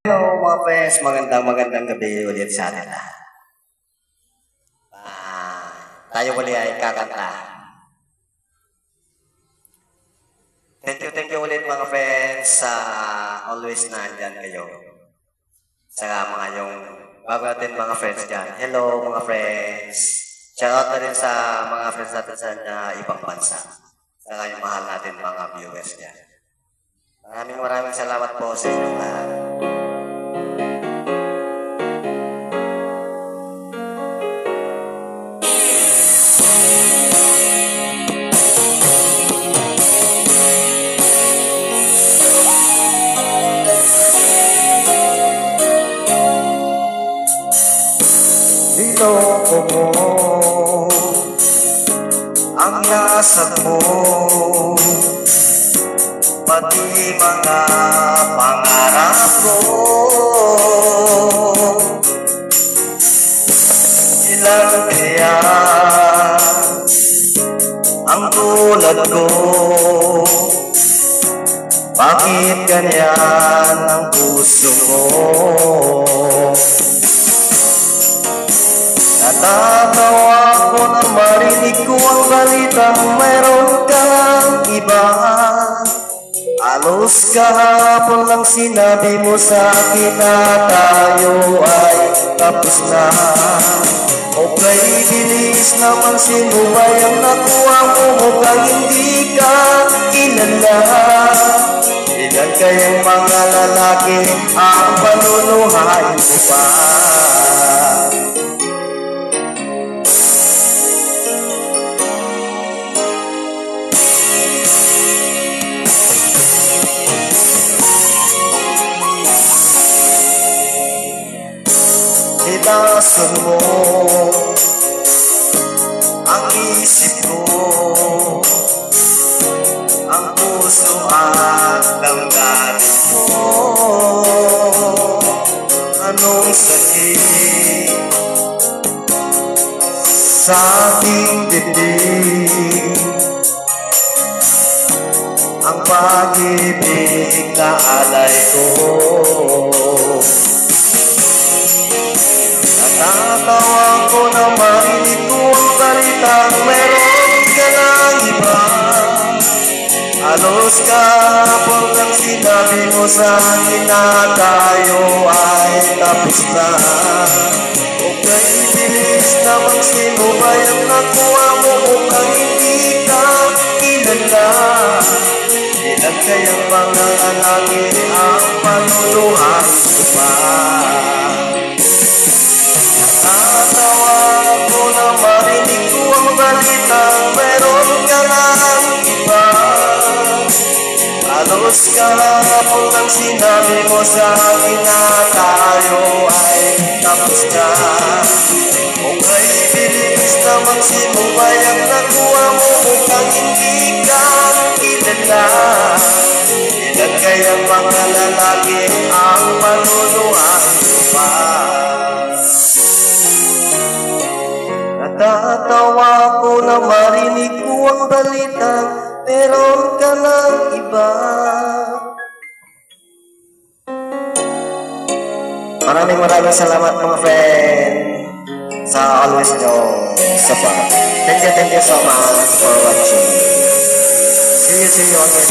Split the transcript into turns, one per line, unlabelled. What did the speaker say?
Hello mga friends, magandang gabi ulit sa atin lahat. Tayo uli ay kakanta. Thank you ulit mga friends sa always nandyan kayo. Sa mga yung bago natin mga friends dyan. Hello mga friends. Shoutout na rin sa mga friends natin sa ibang bansa. Sa yung mahal natin mga viewers dyan. Maraming salamat po sa inyong lahat. Niloko mo ang lasag mo, pati mga pangarap ko. Ilan kaya ang tulad ko? Bakit ganyan ang puso mo? Natatawa ko na marinig ko ang balitang mayroon kang iba. Halos kahapon lang sinabi mo sa akin na tayo ay tapos na. Okay, bilis naman, sino ba yung nakuha mo? Mukhang hindi ka kilala. Ilan kayong mga lalaki ang panunuhain mo pa? Itasan mo ang isip ko, ang puso at damdamin ko. Anong sakit sa ating dibdib? Ang pag-ibig na alay ko. Natatawa ko na marinig ko ang balitang meron ka ng iba. Halos kahapon lang sinabi mo sa akin na tayo ay tapos na. Okay, bilis naman, sino ba yung nakuha mo? Mukhang hindi ka kilala. Ilan kayang mga lalaki ang panuluhan ko pa? Natatawa ko na marinig ko ang balitang meron ka ng iba. Halos kahapon lang sinabi mo sa akin na tayo ay tapos na. Okay, bilis naman, sino ba yung nakuha mo? Mukhang hindi ka kilala. Ilan kayang mga lalaki ang panunuhan ko pa? Natatawa ko na marinig ko ang balitang meron ka ng iba. Maraming salamat mga friend sa always nyong support. Thank you so much for watching. See you again mga friend.